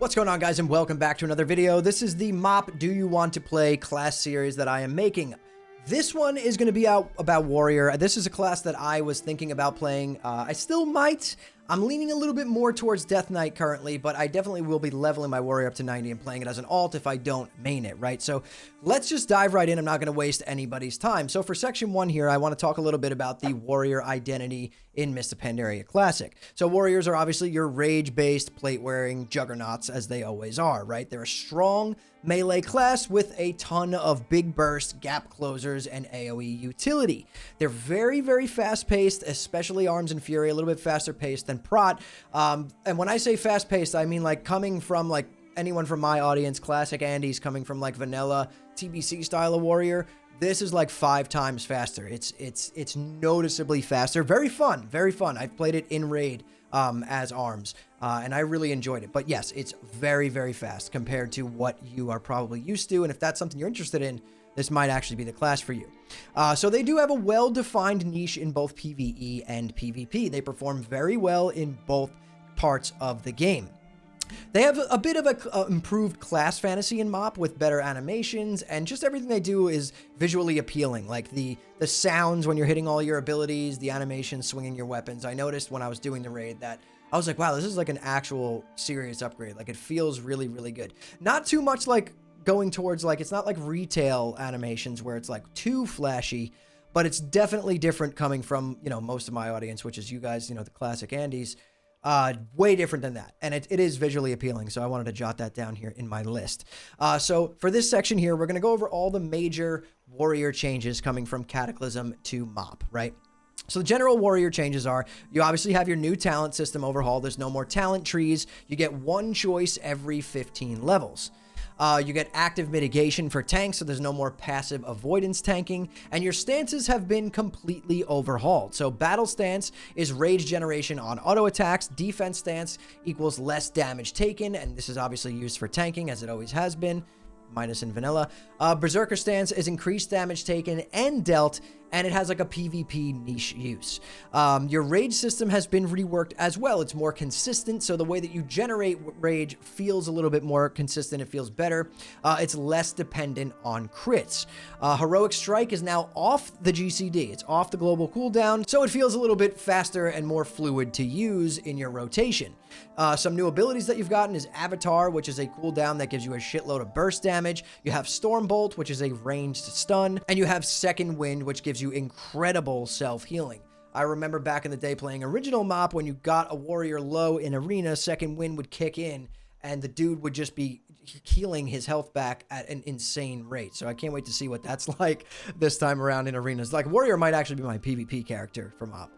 What's going on, guys, and welcome back to another video. This is the MOP Do You Want to Play class series that I am making. This one is going to be out about Warrior. This is a class that I was thinking about playing. I still might. I'm leaning a little bit more towards Death Knight currently, but I definitely will be leveling my Warrior up to 90 and playing it as an alt if I don't main it, right? So let's just dive right in. I'm not going to waste anybody's time. So for section 1 here, I want to talk a little bit about the Warrior identity in Mists of Pandaria Classic. So Warriors are obviously your rage-based, plate-wearing juggernauts, as they always are, right? They're a strong melee class with a ton of big burst, gap closers, and AoE utility. They're very, very fast-paced, especially Arms and Fury, a little bit faster-paced than Prot. And when I say fast-paced, I mean like coming from like anyone from my audience, classic Andy's coming from like vanilla TBC style of Warrior. This is like 5 times faster. It's noticeably faster. Very fun, very fun. I've played it in raid as Arms, and I really enjoyed it. But yes, it's very, very fast compared to what you are probably used to. And if that's something you're interested in, this might actually be the class for you. So they do have a well-defined niche in both PvE and PvP. They perform very well in both parts of the game. They have a bit of a improved class fantasy in MOP with better animations, and just everything they do is visually appealing. Like the sounds when you're hitting all your abilities, the animations swinging your weapons. I noticed when I was doing the raid that I was like, wow, this is like an actual serious upgrade. Like it feels really, really good. Not too much like going towards like, it's not like retail animations where it's like too flashy, but it's definitely different coming from, you know, most of my audience, which is you guys, you know, the classic Andes. Way different than that, and it is visually appealing, so I wanted to jot that down here in my list. So for this section here, we're going to go over all the major Warrior changes coming from Cataclysm to MOP, right? So the general Warrior changes are, you obviously have your new talent system overhaul. There's no more talent trees. You get one choice every 15 levels. You get active mitigation for tanks, so there's no more passive avoidance tanking, and your stances have been completely overhauled. So battle stance is rage generation on auto attacks, defense stance equals less damage taken, and this is obviously used for tanking as it always has been, minus in vanilla. Berserker stance is increased damage taken and dealt, and it has like a PvP niche use. Your rage system has been reworked as well. It's more consistent, so the way that you generate rage feels a little bit more consistent. It feels better. It's less dependent on crits. Heroic Strike is now off the GCD. It's off the global cooldown, so it feels a little bit faster and more fluid to use in your rotation. Some new abilities that you've gotten is Avatar, which is a cooldown that gives you a shitload of burst damage. You have Stormbolt, which is a ranged stun, and you have Second Wind, which gives you incredible self-healing. I remember back in the day playing original MOP, when you got a warrior low in arena, Second Wind would kick in, and the dude would just be healing his health back at an insane rate. So I can't wait to see what that's like this time around in arenas. Like Warrior might actually be my PvP character for MOP.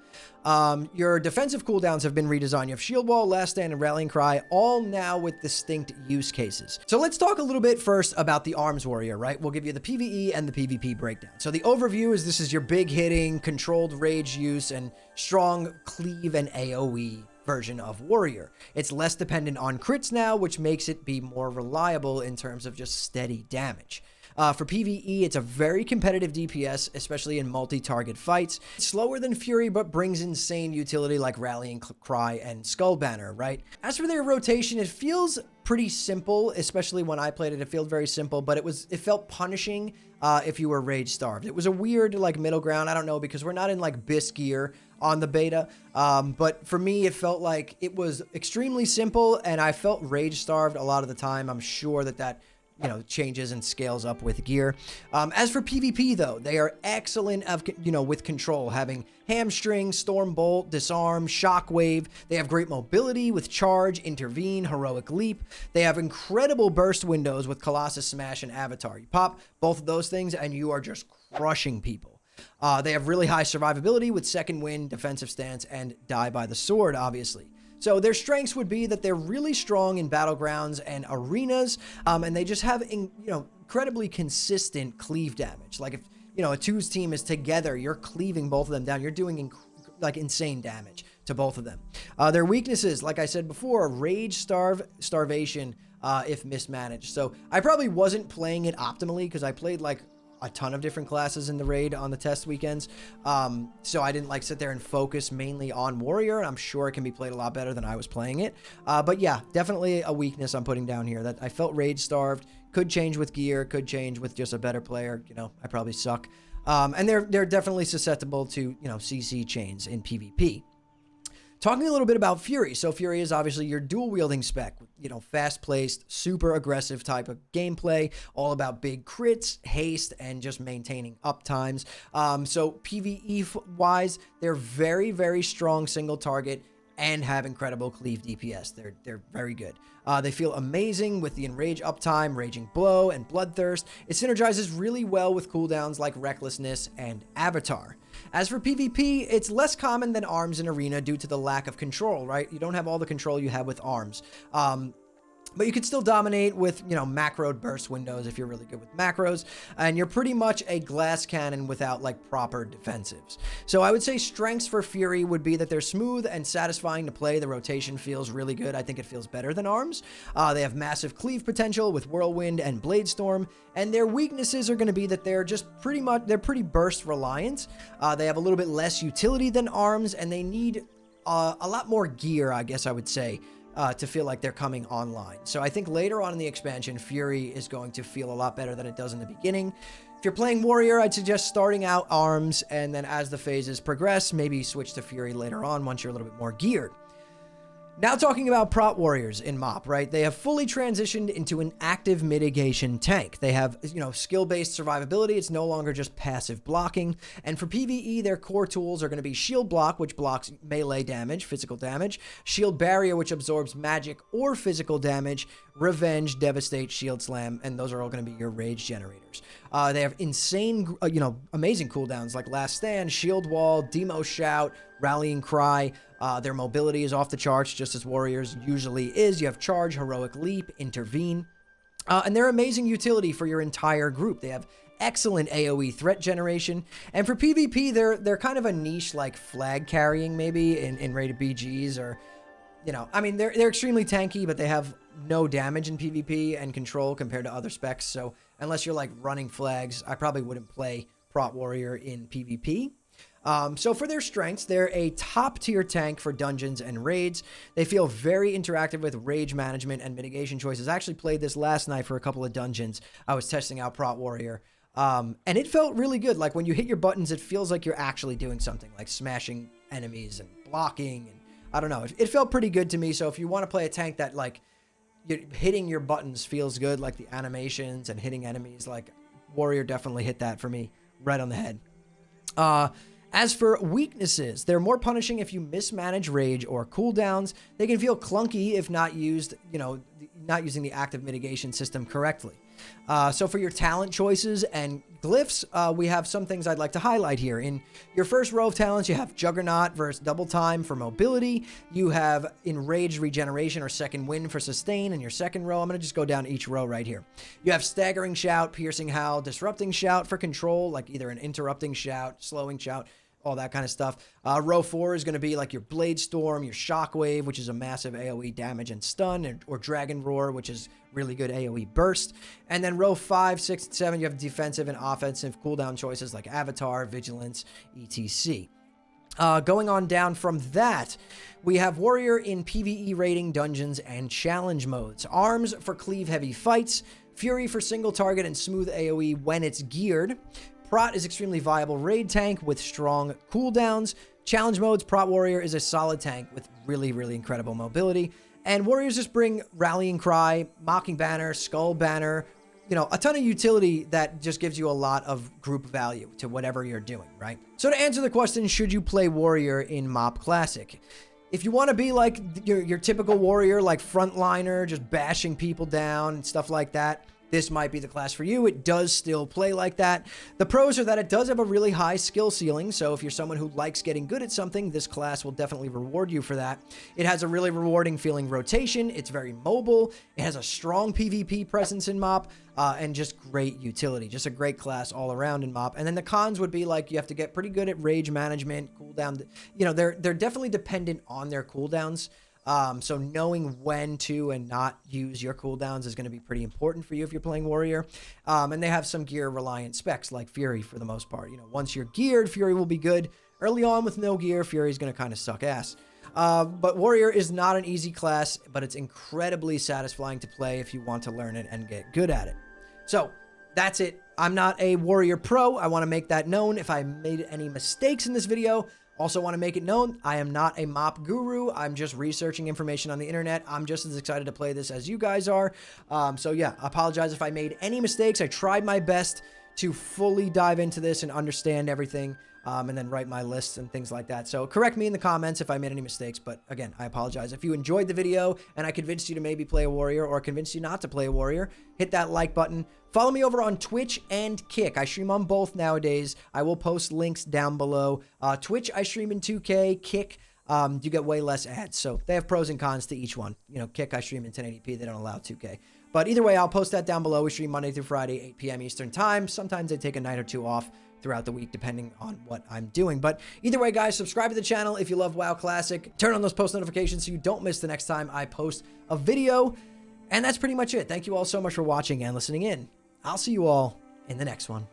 Your defensive cooldowns have been redesigned. You have Shield Wall, Last Stand, and Rallying Cry, all now with distinct use cases. So let's talk a little bit first about the Arms Warrior, right? We'll give you the PvE and the PvP breakdown. So the overview is, this is your big hitting, controlled rage use, and strong cleave and AoE version of Warrior. It's less dependent on crits now, which makes it be more reliable in terms of just steady damage. For PvE, it's a very competitive DPS, especially in multi-target fights. It's slower than Fury, but brings insane utility like Rallying Cry and Skull Banner, right? As for their rotation, it feels pretty simple, especially when I played it. It felt very simple, but it felt punishing if you were rage starved. It was a weird like middle ground. I don't know, because we're not in like BIS gear on the beta, but for me it felt like it was extremely simple, and I felt rage starved a lot of the time. I'm sure that you know, changes and scales up with gear. As for PvP though, they are excellent with control, having Hamstring, Stormbolt, Disarm, Shockwave. They have great mobility with Charge, Intervene, Heroic Leap. They have incredible burst windows with Colossus Smash and Avatar. You pop both of those things and you are just crushing people. They have really high survivability with Second Wind, Defensive Stance, and Die by the Sword, obviously. So their strengths would be that they're really strong in battlegrounds and arenas, and they just have incredibly consistent cleave damage. Like if a twos team is together, you're cleaving both of them down. You're doing like insane damage to both of them. Their weaknesses, like I said before, rage, starvation if mismanaged. So I probably wasn't playing it optimally, because I played like a ton of different classes in the raid on the test weekends. So I didn't like sit there and focus mainly on warrior, and I'm sure it can be played a lot better than I was playing it. But yeah, definitely a weakness I'm putting down here, that I felt rage starved. Could change with gear, could change with just a better player. You know, I probably suck. And they're definitely susceptible to, you know, CC chains in PvP. Talking a little bit about Fury. So Fury is obviously your dual wielding spec, you know, fast-paced, super aggressive type of gameplay, all about big crits, haste, and just maintaining uptimes. So PvE-wise, they're very, very strong single target and have incredible cleave DPS. They're very good. They feel amazing with the Enrage uptime, Raging Blow, and Bloodthirst. It synergizes really well with cooldowns like Recklessness and Avatar. As for PvP, it's less common than ARMS in Arena due to the lack of control, right? You don't have all the control you have with ARMS. But you can still dominate with, you know, macroed burst windows if you're really good with macros, and you're pretty much a glass cannon without like proper defensives. So I would say strengths for Fury would be that they're smooth and satisfying to play. The rotation feels really good. I think it feels better than ARMS. They have massive cleave potential with Whirlwind and Bladestorm, and their weaknesses are going to be that they're just they're pretty burst reliant. They have a little bit less utility than ARMS, and they need a lot more gear, I guess I would say, to feel like they're coming online. So I think later on in the expansion, Fury is going to feel a lot better than it does in the beginning. If you're playing Warrior, I'd suggest starting out ARMS, and then as the phases progress, maybe switch to Fury later on once you're a little bit more geared. Now talking about prot warriors in MOP, right? They have fully transitioned into an active mitigation tank. They have, you know, skill-based survivability. It's no longer just passive blocking. And for PvE, their core tools are going to be Shield Block, which blocks melee damage, physical damage, Shield Barrier, which absorbs magic or physical damage, Revenge, Devastate, Shield Slam, and those are all going to be your rage generators. They have insane, amazing cooldowns like Last Stand, Shield Wall, Demo Shout, Rallying Cry. Their mobility is off the charts, just as Warriors usually is. You have Charge, Heroic Leap, Intervene. And they're amazing utility for your entire group. They have excellent AoE threat generation. And for PvP, they're kind of a niche like flag carrying maybe in rated BGs, or, you know, I mean, they're extremely tanky, but they have no damage in PvP and control compared to other specs. So unless you're like running flags, I probably wouldn't play Prot Warrior in PvP. So for their strengths, they're a top-tier tank for dungeons and raids. They feel very interactive with rage management and mitigation choices. I actually played this last night for a couple of dungeons. I was testing out Prot Warrior, and it felt really good. Like when you hit your buttons, it feels like you're actually doing something, like smashing enemies and blocking, and I don't know. It felt pretty good to me. So if you want to play a tank that like hitting your buttons feels good, like the animations and hitting enemies, like Warrior definitely hit that for me right on the head. As for weaknesses, they're more punishing if you mismanage rage or cooldowns. They can feel clunky if not used, not using the active mitigation system correctly. So for your talent choices and glyphs, we have some things I'd like to highlight here. In your first row of talents, you have Juggernaut versus Double Time for mobility. You have Enraged Regeneration or Second Wind for sustain in your second row. I'm going to just go down each row right here. You have Staggering Shout, Piercing Howl, Disrupting Shout for control, like either an interrupting shout, slowing shout, all that kind of stuff. Row 4 is going to be like your Blade Storm, your Shockwave, which is a massive AoE damage and stun, or Dragon Roar, which is really good AoE burst. And then row 5, 6, and 7, you have defensive and offensive cooldown choices like Avatar, Vigilance, etc. Going on down from that, we have Warrior in PvE rating, dungeons, and challenge modes. Arms for cleave-heavy fights. Fury for single target and smooth AoE when it's geared. Prot is extremely viable raid tank with strong cooldowns. Challenge modes, Prot Warrior is a solid tank with really, really incredible mobility. And Warriors just bring Rallying Cry, Mocking Banner, Skull Banner, a ton of utility that just gives you a lot of group value to whatever you're doing, right? So to answer the question, should you play Warrior in MOP Classic? If you want to be like your typical Warrior, like frontliner, just bashing people down and stuff like that, this might be the class for you. It does still play like that. The pros are that it does have a really high skill ceiling, so if you're someone who likes getting good at something, this class will definitely reward you for that. It has a really rewarding feeling rotation. It's very mobile. It has a strong PvP presence in MOP, and just great utility. Just a great class all around in MOP. And then the cons would be like you have to get pretty good at rage management, cooldown. They're definitely dependent on their cooldowns. So knowing when to and not use your cooldowns is going to be pretty important for you if you're playing warrior. And they have some gear reliant specs like Fury for the most part. You know, once you're geared, Fury will be good. Early on with no gear, Fury is going to kind of suck ass. But warrior is not an easy class, but it's incredibly satisfying to play if you want to learn it and get good at it. So that's it. I'm not a warrior pro. I want to make that known. If I made any mistakes in this video, also want to make it known, I am not a MOP guru. I'm just researching information on the internet. I'm just as excited to play this as you guys are. So yeah, I apologize if I made any mistakes. I tried my best to fully dive into this and understand everything, and then write my lists and things like that. So correct me in the comments if I made any mistakes, but again, I apologize. If you enjoyed the video and I convinced you to maybe play a warrior or convinced you not to play a warrior, hit that like button. Follow me over on Twitch and Kick. I stream on both nowadays. I will post links down below. Twitch, I stream in 2K. Kick, you get way less ads. So they have pros and cons to each one. You know, Kick, I stream in 1080p. They don't allow 2K. But either way, I'll post that down below. We stream Monday through Friday, 8 p.m. Eastern time. Sometimes I take a night or two off throughout the week, depending on what I'm doing. But either way, guys, subscribe to the channel if you love WoW Classic. Turn on those post notifications so you don't miss the next time I post a video. And that's pretty much it. Thank you all so much for watching and listening in. I'll see you all in the next one.